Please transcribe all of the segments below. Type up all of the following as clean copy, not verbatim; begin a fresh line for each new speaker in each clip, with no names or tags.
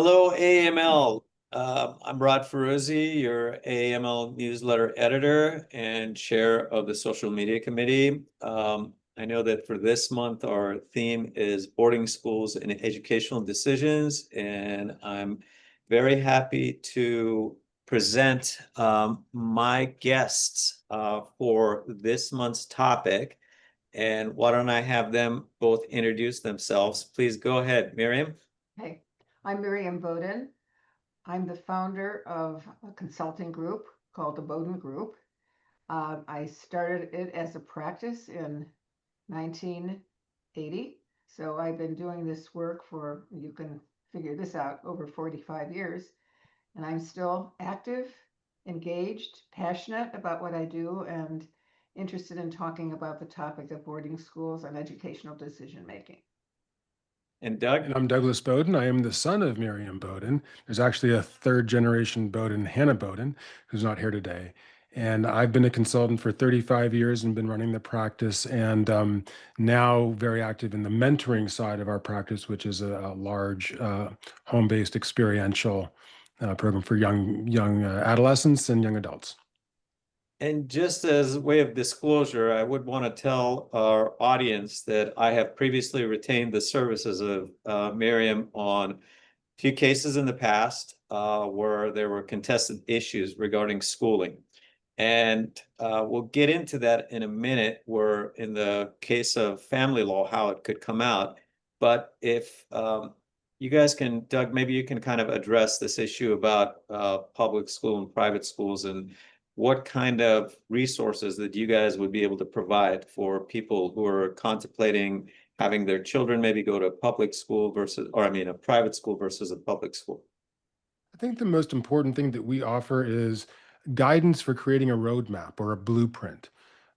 Hello, AAML. I'm Rod Firoozye, your AAML newsletter editor and chair of the social media committee. I know that for this month, our theme is boarding schools and educational decisions, and I'm very happy to present my guests for this month's topic. And why don't I have them both introduce themselves? Please go ahead, Miriam.
Hey, I'm Miriam Bodin. I'm the founder of a consulting group called the Bodin Group. I started it as a practice in 1980. So I've been doing this work for, you can figure this out, over 45 years. And I'm still active, engaged, passionate about what I do, and interested in talking about the topic of boarding schools and educational decision making.
And Doug?
And I'm Douglas Bodin. I am the son of Miriam Bodin. There's actually a third generation Bodin, Hannah Bodin, who's not here today. And I've been a consultant for 35 years and been running the practice, and now very active in the mentoring side of our practice, which is a large home-based experiential program for young adolescents and young adults.
And just as a way of disclosure, I would want to tell our audience that I have previously retained the services of Miriam on a few cases in the past where there were contested issues regarding schooling. And we'll get into that in a minute, where in the case of family law, how it could come out. But if you guys can, Doug, maybe you can kind of address this issue about public school and private schools, and what kind of resources that you guys would be able to provide for people who are contemplating having their children maybe go to a public school versus, or I mean, a private school versus a public school.
I think the most important thing that we offer is guidance for creating a roadmap or a blueprint,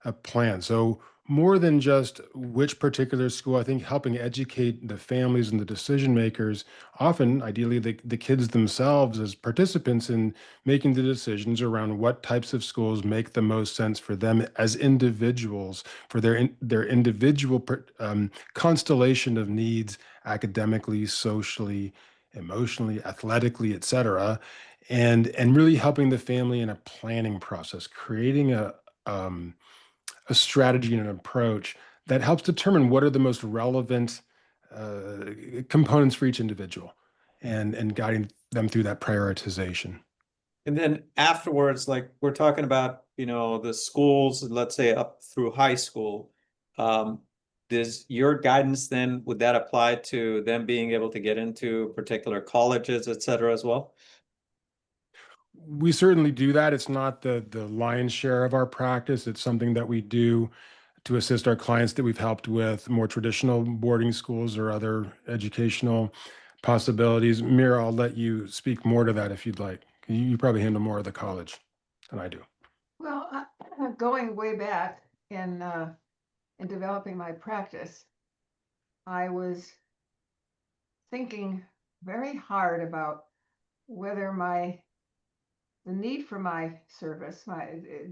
a plan. So, more than just which particular school, I think helping educate the families and the decision makers, often, ideally, the kids themselves as participants in making the decisions around what types of schools make the most sense for them as individuals, for their individual constellation of needs academically, socially, emotionally, athletically, et cetera, and really helping the family in a planning process, creating a strategy and an approach that helps determine what are the most relevant components for each individual, and guiding them through that prioritization.
And then afterwards, like we're talking about, the schools, let's say up through high school. Um, does your guidance then, would that apply to them being able to get into particular colleges, et cetera, as well?
We certainly do that. It's not the lion's share of our practice. It's something that we do to assist our clients that we've helped with more traditional boarding schools or other educational possibilities. Mira, I'll let you speak more to that if you'd like. You probably handle more of the college than I do.
Well, going way back in developing my practice, I was thinking very hard about whether the need for my service.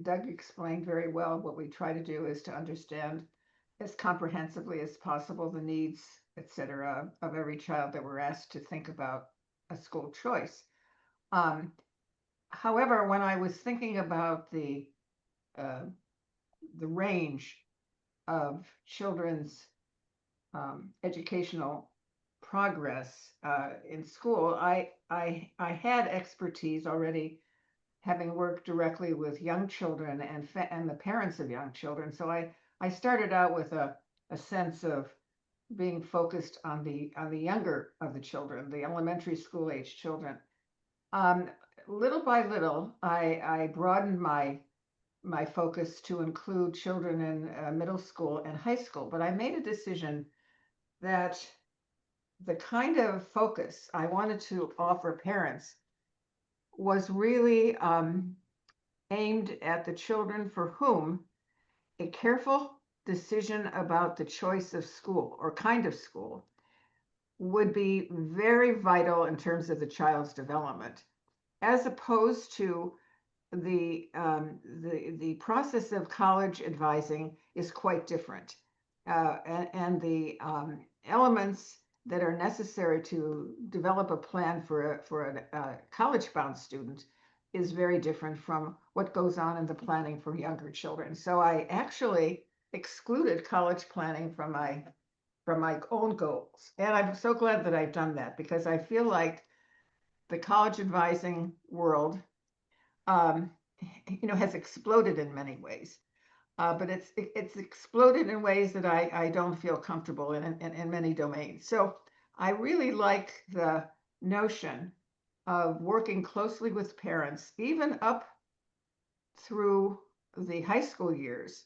Doug explained very well what we try to do is to understand as comprehensively as possible the needs, etc., of every child that we're asked to think about a school choice. Um, However, when I was thinking about uh, the range of children's educational progress in school, I had expertise already, having worked directly with young children and the parents of young children. So I started out with a sense of being focused on the younger of the children, the elementary school age children. Um, Little by little, I broadened my focus to include children in middle school and high school. But I made a decision that the kind of focus I wanted to offer parents was really aimed at the children for whom a careful decision about the choice of school or kind of school would be very vital in terms of the child's development, as opposed to the process of college advising is quite different, and the elements that are necessary to develop a plan for a college-bound student is very different from what goes on in the planning for younger children. So I actually excluded college planning from my own goals. And I'm so glad that I've done that, because I feel like the college advising world, um, has exploded in many ways. But it's exploded in ways that I don't feel comfortable in many domains. So I really like the notion of working closely with parents, even up through the high school years,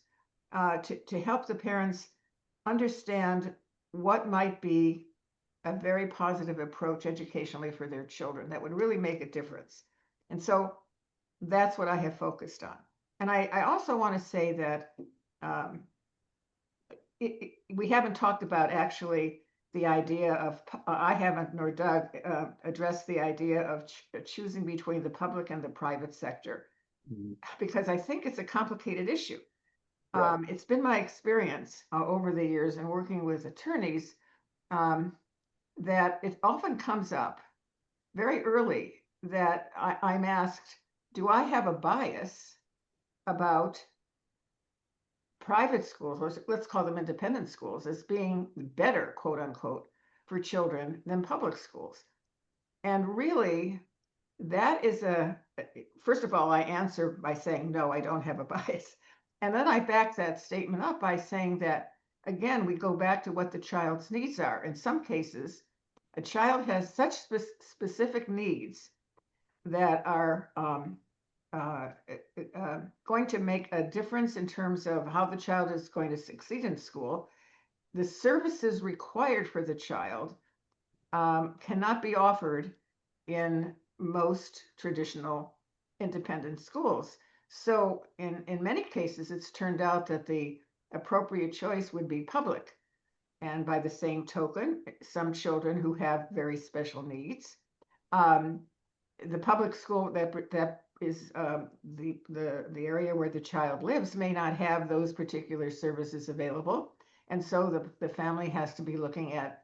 to help the parents understand what might be a very positive approach educationally for their children that would really make a difference. And so that's what I have focused on. And I also want to say that um, we haven't talked about actually the idea of, I haven't, nor Doug, addressed the idea of choosing between the public and the private sector, because I think it's a complicated issue.
Right.
It's been my experience over the years in working with attorneys, um, that it often comes up very early that I'm asked, do I have a bias about private schools, or let's call them independent schools, as being better, quote unquote, for children than public schools? And really, that is first of all, I answer by saying, no, I don't have a bias. And then I back that statement up by saying that, again, we go back to what the child's needs are. In some cases, a child has such specific needs that are uh, going to make a difference in terms of how the child is going to succeed in school. The services required for the child cannot be offered in most traditional independent schools. So in many cases, it's turned out that the appropriate choice would be public. And by the same token, some children who have very special needs, um, the public school that is the area where the child lives may not have those particular services available, and so the family has to be looking at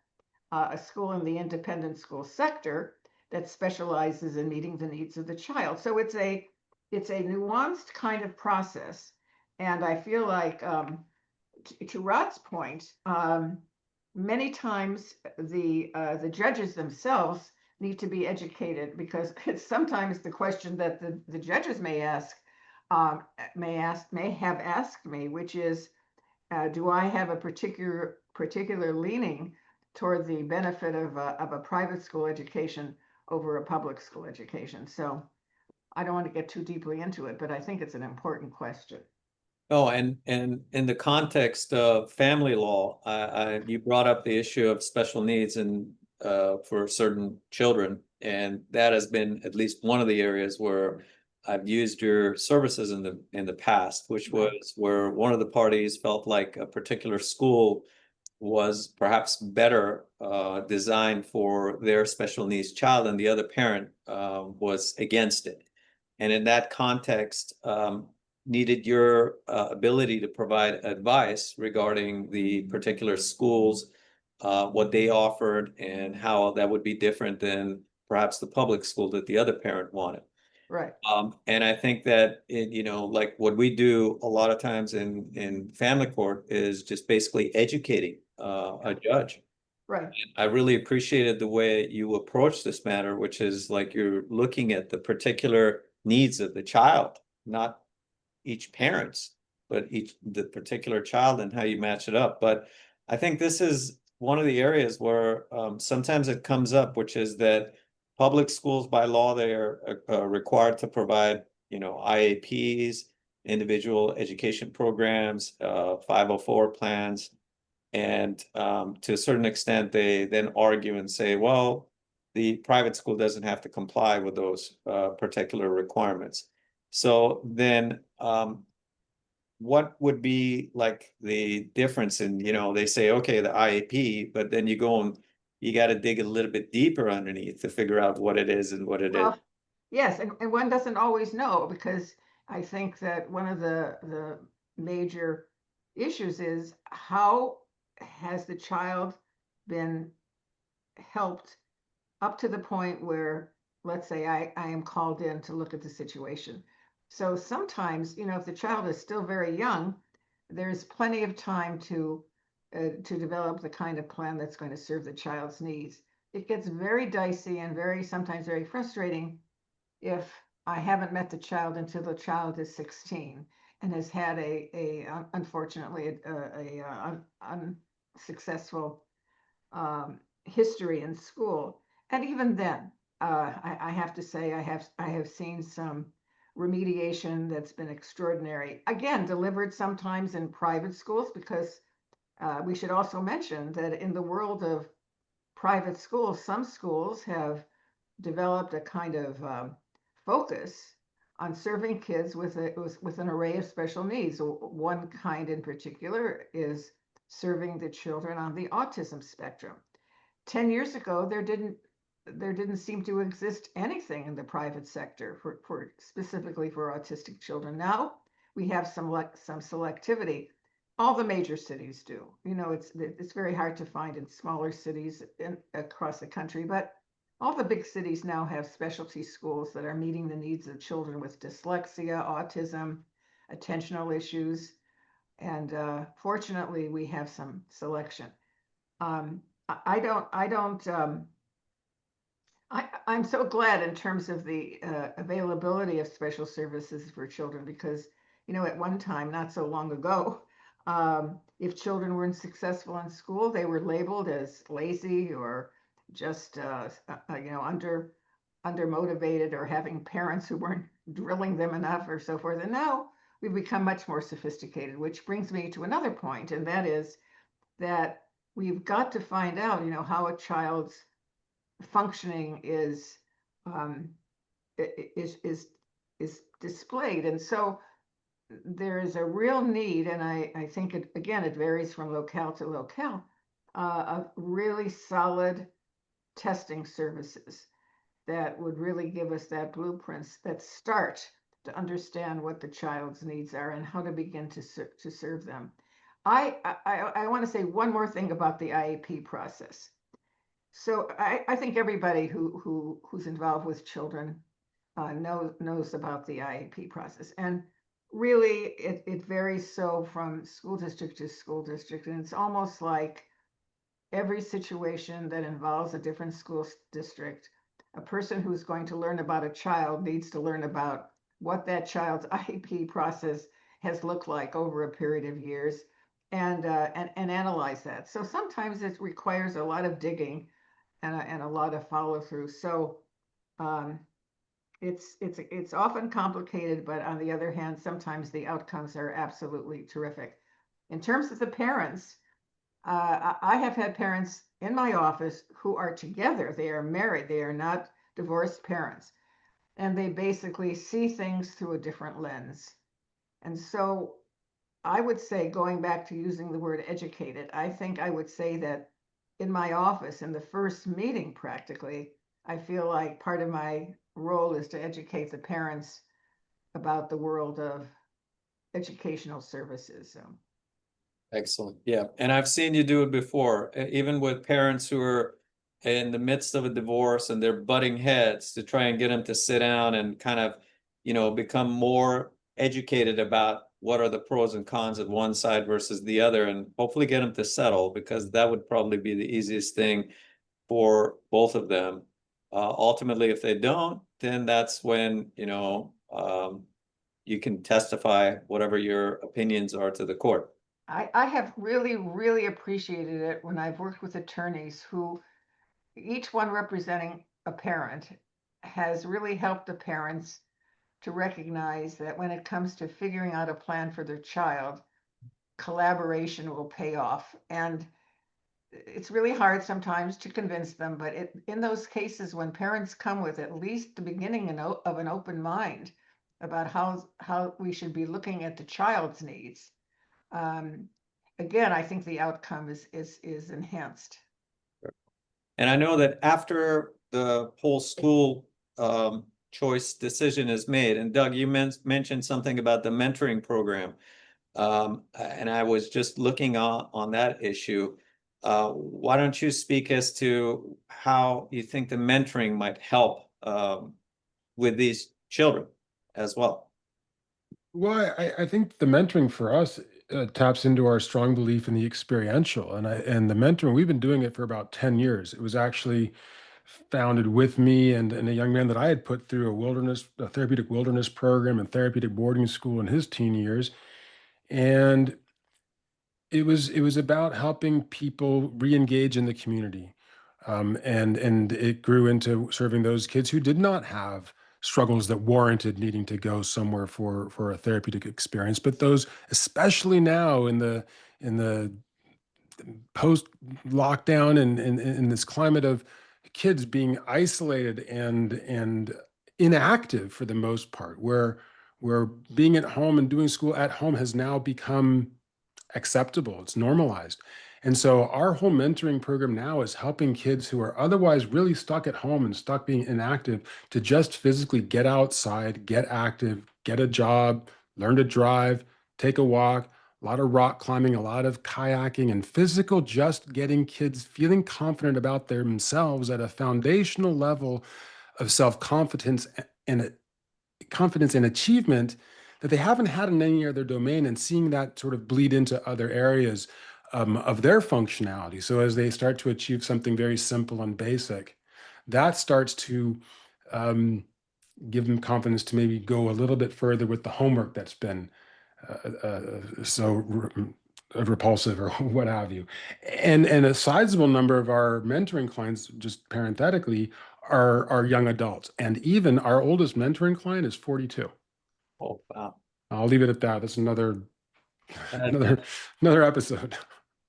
a school in the independent school sector that specializes in meeting the needs of the child. So it's a nuanced kind of process, and I feel like, to Rod's point, many times the judges themselves need to be educated, because it's sometimes the question that the judges may ask, may have asked me, which is, do I have a particular leaning toward the benefit of a private school education over a public school education? So I don't want to get too deeply into it, but I think it's an important question.
Oh, and in the context of family law, you brought up the issue of special needs and for certain children, and that has been at least one of the areas where I've used your services in the past, which was where one of the parties felt like a particular school was perhaps better designed for their special needs child, and the other parent was against it. And in that context, needed your ability to provide advice regarding the particular schools, what they offered, and how that would be different than perhaps the public school that the other parent wanted.
Right,
And I think that like what we do a lot of times in family court is just basically educating a judge.
right,
I really appreciated the way you approach this matter, which is like you're looking at the particular needs of the child, not each parent's, but the particular child and how you match it up. But I think this is one of the areas where sometimes it comes up, which is that public schools by law, they are required to provide, IAPs, individual education programs, 504 plans. And to a certain extent, they then argue and say, well, the private school doesn't have to comply with those particular requirements. So then what would be like the difference in, they say, okay, the IAP, but then you go and you got to dig a little bit deeper underneath to figure out what it is and what it is.
well, yes, and one doesn't always know, because I think that one of the major issues is, how has the child been helped up to the point where, let's say I am called in to look at the situation. So sometimes, if the child is still very young, there's plenty of time to develop the kind of plan that's going to serve the child's needs. It gets very dicey and sometimes very frustrating if I haven't met the child until the child is 16 and has had unfortunately a unsuccessful history in school. And even then, I have to say I have seen some remediation that's been extraordinary. Again, delivered sometimes in private schools, because we should also mention that in the world of private schools, some schools have developed a kind of focus on serving kids with an array of special needs. One kind in particular is serving the children on the autism spectrum. 10 years ago, there didn't seem to exist anything in the private sector for specifically for autistic children. Now we have some selectivity. All the major cities do. It's very hard to find in smaller cities across the country, but all the big cities now have specialty schools that are meeting the needs of children with dyslexia, autism, attentional issues, and fortunately, we have some selection. I'm so glad in terms of the availability of special services for children, because, at one time, not so long ago, if children weren't successful in school, they were labeled as lazy or just, undermotivated, or having parents who weren't drilling them enough or so forth. And now we've become much more sophisticated, which brings me to another point, and that is that we've got to find out, how a child's functioning is displayed. And so there is a real need, and I think it varies from locale to locale, of really solid testing services that would really give us that blueprints that start to understand what the child's needs are and how to begin to serve them. I want to say one more thing about the IEP process. So I think everybody who's involved with children knows about the IEP process, and really it varies so from school district to school district, and it's almost like every situation that involves a different school district, a person who's going to learn about a child needs to learn about what that child's IEP process has looked like over a period of years, and analyze that. So sometimes it requires a lot of digging and a lot of follow through. So it's often complicated, but on the other hand, sometimes the outcomes are absolutely terrific. In terms of the parents, I have had parents in my office who are together. They are married. They are not divorced parents. And they basically see things through a different lens. And so I would say, going back to using the word educated, I think I would say that in my office, in the first meeting practically, I feel like part of my role is to educate the parents about the world of educational services. So.
Excellent. Yeah. And I've seen you do it before, even with parents who are in the midst of a divorce and they're butting heads, to try and get them to sit down and kind of, become more educated about what are the pros and cons of one side versus the other, and hopefully get them to settle, because that would probably be the easiest thing for both of them. Ultimately, if they don't, then that's when, you can testify whatever your opinions are to the court.
I have really, really appreciated it when I've worked with attorneys who, each one representing a parent, has really helped the parents to recognize that when it comes to figuring out a plan for their child, collaboration will pay off. And it's really hard sometimes to convince them, but in those cases when parents come with at least the beginning of an open mind about how we should be looking at the child's needs, again, I think the outcome is enhanced.
And I know that after the whole school choice decision is made, and Doug, you mentioned something about the mentoring program. And I was just looking on that issue. why don't you speak as to how you think the mentoring might help with these children as well?
Well, I think the mentoring for us taps into our strong belief in the experiential, and the mentoring we've been doing it for about 10 years. It was actually founded with me and a young man that I had put through a therapeutic wilderness program and therapeutic boarding school in his teen years, and it was about helping people re-engage in the community, and it grew into serving those kids who did not have struggles that warranted needing to go somewhere for a therapeutic experience, but those, especially now in the post lockdown and in this climate of kids being isolated and inactive for the most part, where being at home and doing school at home has now become acceptable, it's normalized. And so our whole mentoring program now is helping kids who are otherwise really stuck at home and stuck being inactive to just physically get outside, get active, get a job, learn to drive, take a walk, a lot of rock climbing, a lot of kayaking, and physical, just getting kids feeling confident about themselves at a foundational level of self-confidence and confidence and achievement that they haven't had in any other domain, and seeing that sort of bleed into other areas of their functionality. So as they start to achieve something very simple and basic, that starts to um, give them confidence to maybe go a little bit further with the homework that's been repulsive or what have you. And a sizable number of our mentoring clients, just parenthetically, are young adults. And even our oldest mentoring client is 42.
Oh, wow.
I'll leave it at that. That's another
Uh,
another another episode.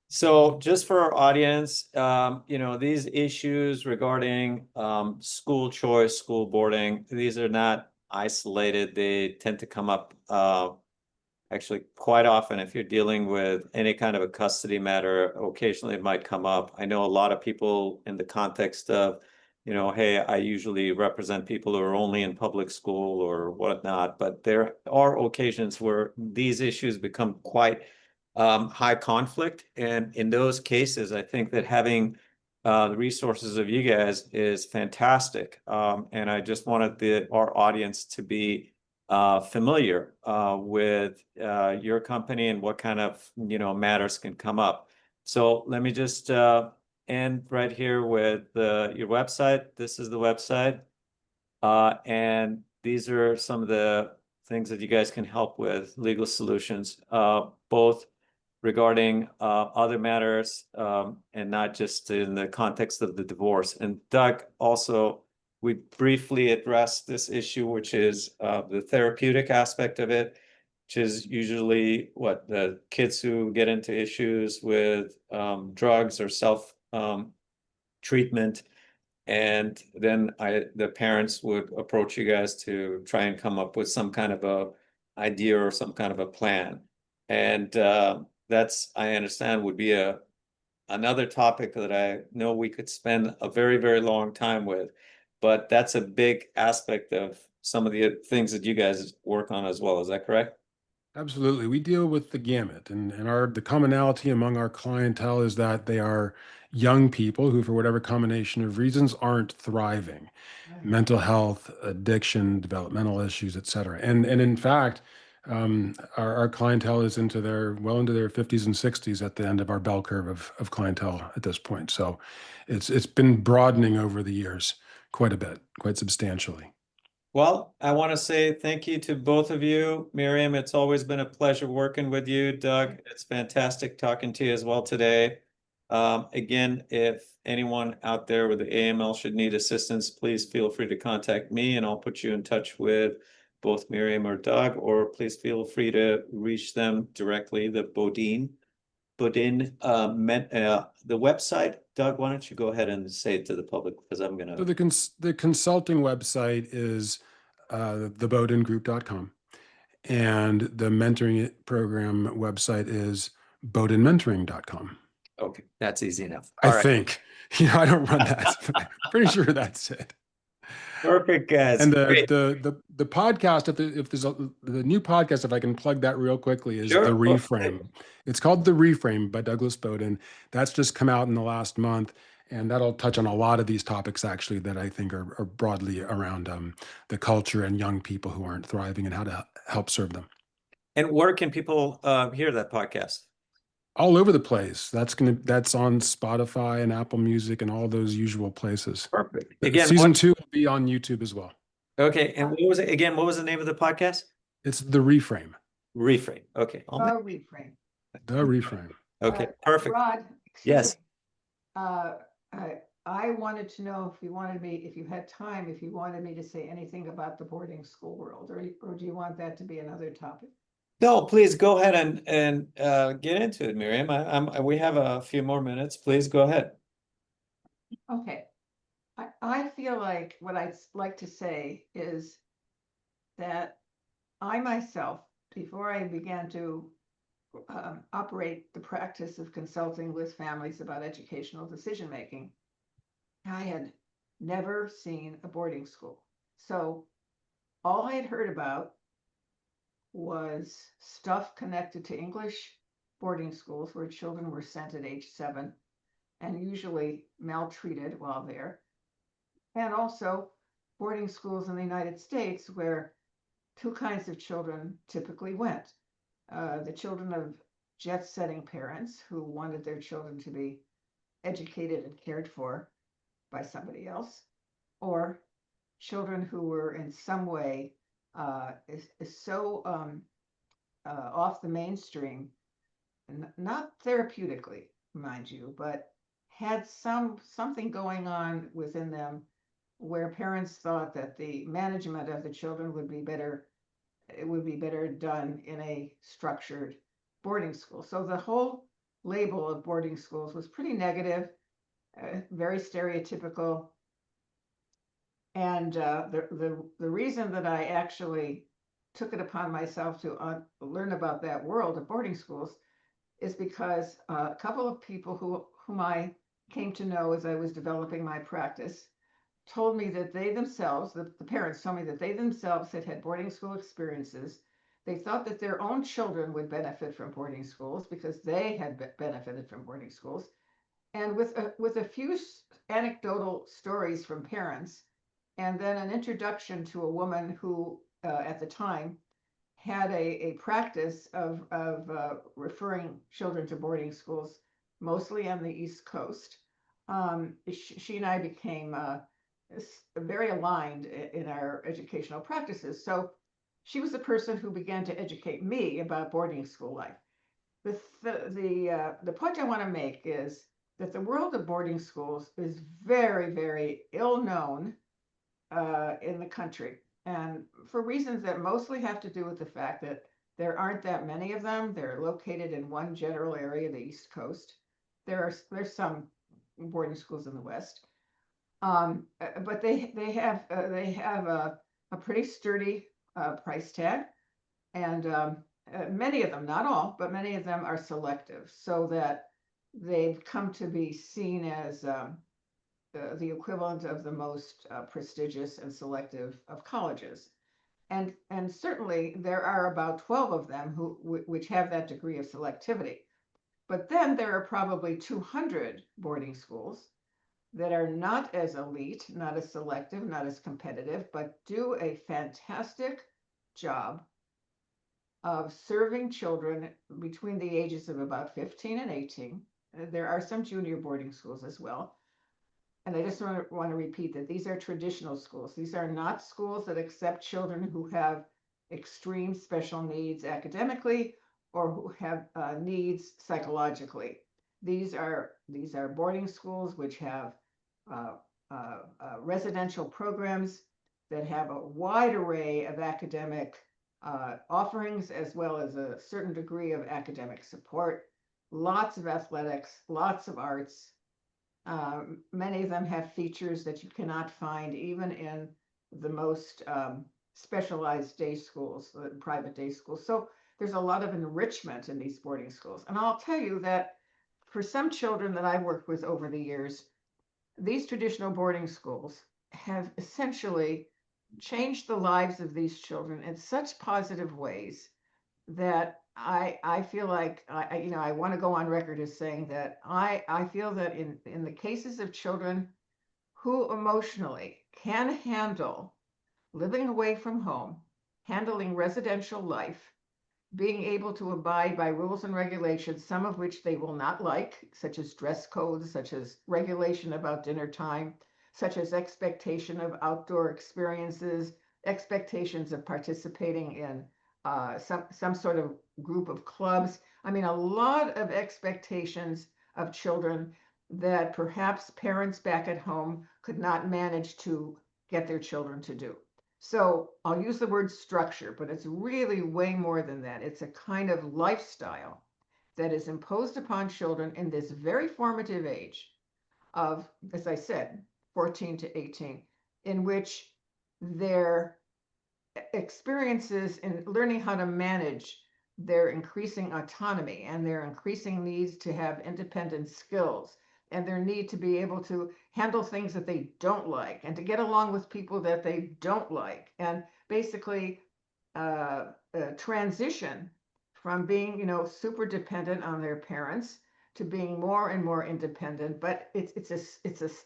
So just for our audience, these issues regarding school choice, school boarding, these are not isolated. They tend to come up actually quite often if you're dealing with any kind of a custody matter. Occasionally it might come up. I know a lot of people in the context of, hey, I usually represent people who are only in public school or whatnot, but there are occasions where these issues become quite high conflict. And in those cases, I think that having the resources of you guys is fantastic. And I just wanted our audience to be familiar with your company and what kind of matters can come up. So let me just end right here with your website. This is the website, and these are some of the things that you guys can help with, legal solutions, both regarding other matters and not just in the context of the divorce. And Doug, also, we briefly addressed this issue, which is the therapeutic aspect of it, which is usually what the kids who get into issues with drugs or self treatment. And then the parents would approach you guys to try and come up with some kind of a idea or some kind of a plan. And that's, I understand, would be another topic that I know we could spend a very, very long time with. But that's a big aspect of some of the things that you guys work on as well. Is that correct?
Absolutely. We deal with the gamut, and the commonality among our clientele is that they are young people who, for whatever combination of reasons, aren't thriving.
Right.
Mental health, addiction, developmental issues, et cetera. And in fact, our clientele is into their 50s and 60s at the end of our bell curve of clientele at this point. So it's been broadening over the years quite a bit, quite substantially.
Well, I want to say thank you to both of you. Miriam, it's always been a pleasure working with you. Doug, it's fantastic talking to you as well today. Again, if anyone out there with the AML should need assistance, please feel free to contact me and I'll put you in touch with both Miriam or Doug, or please feel free to reach them directly, the Bodin, the website. Doug, why don't you go ahead and say it to the public because I'm going
So
to.
the consulting website is thebodingroup.com, and the mentoring program website is bodinmentoring.com.
Okay, that's easy enough.
I
All right.
think, I don't run that, but I'm pretty sure that's it.
Perfect, guys.
And
Great.
the podcast, if there's the new podcast, if I can plug that real quickly, is The
Sure.
Reframe. It's called The Reframe by Douglas Bodin. That's just come out in the last month, and that'll touch on a lot of these topics actually that I think are broadly around the culture and young people who aren't thriving and how to help serve them.
And where can people hear that podcast?
All over the place. That's on Spotify and Apple Music and all those usual places.
Perfect. Again,
Season 2 will be on YouTube as well.
okay. And what was it again? What was the name of the podcast?
It's The Reframe.
Reframe. Okay.
Reframe.
The Reframe.
Okay. Perfect.
Rod,
Yes.
me. Uh, I wanted to know if you had time, if you wanted me to say anything about the boarding school world, or do you want that to be another topic?
No, please go ahead and get into it, Miriam. We have a few more minutes. Please go ahead.
Okay. I feel like what I'd like to say is that I myself, before I began to operate the practice of consulting with families about educational decision making, I had never seen a boarding school. So all I had heard about was stuff connected to English boarding schools where children were sent at age 7 and usually maltreated while there, and also boarding schools in the United States where two kinds of children typically went. The children of jet-setting parents who wanted their children to be educated and cared for by somebody else, or children who were in some way is so off the mainstream, not therapeutically, mind you, but had something going on within them where parents thought that the management of the children would be better done in a structured boarding school. So the whole label of boarding schools was pretty negative, very stereotypical. And the reason that I actually took it upon myself to learn about that world of boarding schools is because a couple of people whom I came to know as I was developing my practice told me that they themselves, the parents told me that they themselves had had boarding school experiences. They thought that their own children would benefit from boarding schools because they had benefited from boarding schools. And with a few anecdotal stories from parents, and then an introduction to a woman who, at the time, had a practice of referring children to boarding schools, mostly on the East Coast. She and I became very aligned in our educational practices. So she was the person who began to educate me about boarding school life. The point I want to make is that the world of boarding schools is very, very ill known in the country, and for reasons that mostly have to do with the fact that there aren't that many of them. They're located in one general area, the East Coast. There's some boarding schools in the West, but they have a pretty sturdy price tag, and many of them, not all, but many of them are selective, so that they've come to be seen as the equivalent of the most prestigious and selective of colleges. And certainly there are about 12 of them which have that degree of selectivity. But then there are probably 200 boarding schools that are not as elite, not as selective, not as competitive, but do a fantastic job of serving children between the ages of about 15 and 18. There are some junior boarding schools as well. And I just want to repeat that these are traditional schools. These are not schools that accept children who have extreme special needs academically or who have needs psychologically. These are boarding schools which have residential programs that have a wide array of academic offerings, as well as a certain degree of academic support, lots of athletics, lots of arts. Many of them have features that you cannot find even in the most specialized day schools, private day schools. So there's a lot of enrichment in these boarding schools. And I'll tell you that for some children that I've worked with over the years, these traditional boarding schools have essentially changed the lives of these children in such positive ways that I feel like I want to go on record as saying that I feel that in the cases of children who emotionally can handle living away from home, handling residential life, being able to abide by rules and regulations, some of which they will not like, such as dress codes, such as regulation about dinner time, such as expectation of outdoor experiences, expectations of participating in some sort of group of clubs. I mean, a lot of expectations of children that perhaps parents back at home could not manage to get their children to do. So I'll use the word structure, but it's really way more than that. It's a kind of lifestyle that is imposed upon children in this very formative age of, as I said, 14 to 18, in which their experiences in learning how to manage their increasing autonomy and their increasing needs to have independent skills and their need to be able to handle things that they don't like and to get along with people that they don't like and basically transition from being super dependent on their parents to being more and more independent. But it's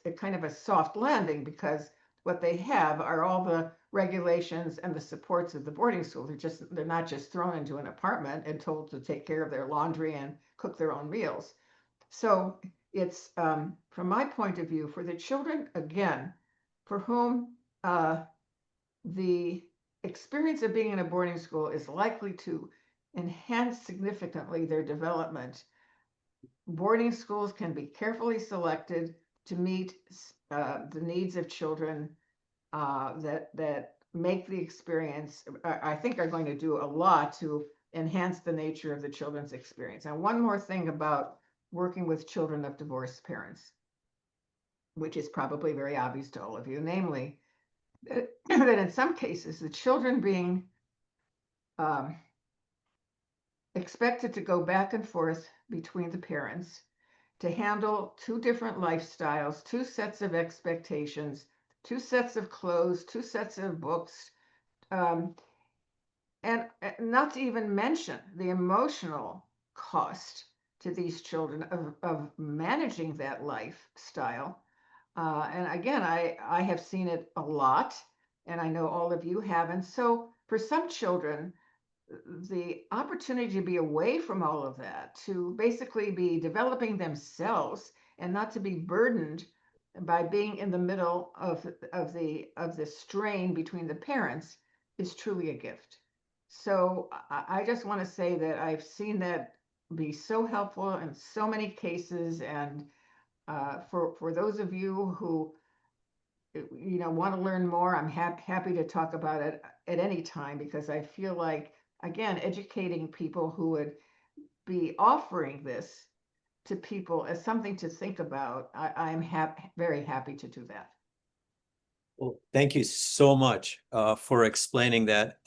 a kind of a soft landing because what they have are all the regulations and the supports of the boarding school. They're not just thrown into an apartment and told to take care of their laundry and cook their own meals. So it's from my point of view, for the children, again, for whom the experience of being in a boarding school is likely to enhance significantly their development. Boarding schools can be carefully selected to meet the needs of children that make the experience, I think, are going to do a lot to enhance the nature of the children's experience. And one more thing about working with children of divorced parents, which is probably very obvious to all of you, namely that in some cases, the children being expected to go back and forth between the parents to handle two different lifestyles, two sets of expectations, two sets of clothes, two sets of books, and not to even mention the emotional cost to these children of managing that lifestyle. And again, I have seen it a lot, and I know all of you have. And so for some children, the opportunity to be away from all of that, to basically be developing themselves and not to be burdened by being in the middle of the strain between the parents, is truly a gift. So I just want to say that I've seen that be so helpful in so many cases. And for those of you who want to learn more, I'm happy to talk about it at any time, because I feel like, again, educating people who would be offering this to people as something to think about, I'm very happy to do that.
Well, thank you so much for explaining that,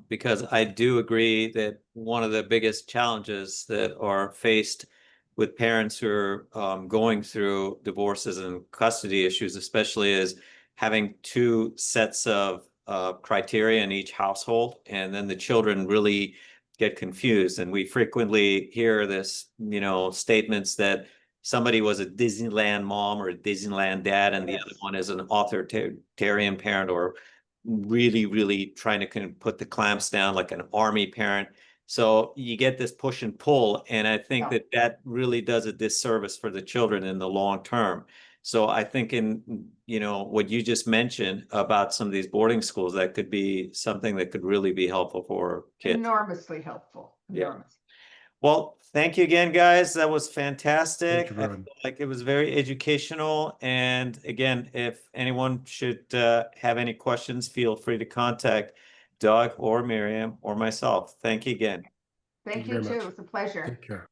because I do agree that one of the biggest challenges that are faced with parents who are going through divorces and custody issues, especially, is having two sets of criteria in each household, and then the children really get confused. And we frequently hear this, statements that somebody was a Disneyland mom or a Disneyland dad, and the other one is an authoritarian parent, or really, really trying to kind of put the clamps down like an army parent. So you get this push and pull, and I think that really does a disservice for the children in the long term. So I think in, what you just mentioned about some of these boarding schools, that could be something that could really be helpful for kids.
Enormously helpful. Enormous.
Yeah. Well, thank you again, guys. That was fantastic.
Thank you,
I feel like it was very educational. And again, if anyone should have any questions, feel free to contact Doug or Miriam or myself. Thank you again.
Thank
you
you
very
too.
much.
It's a pleasure.
Take care.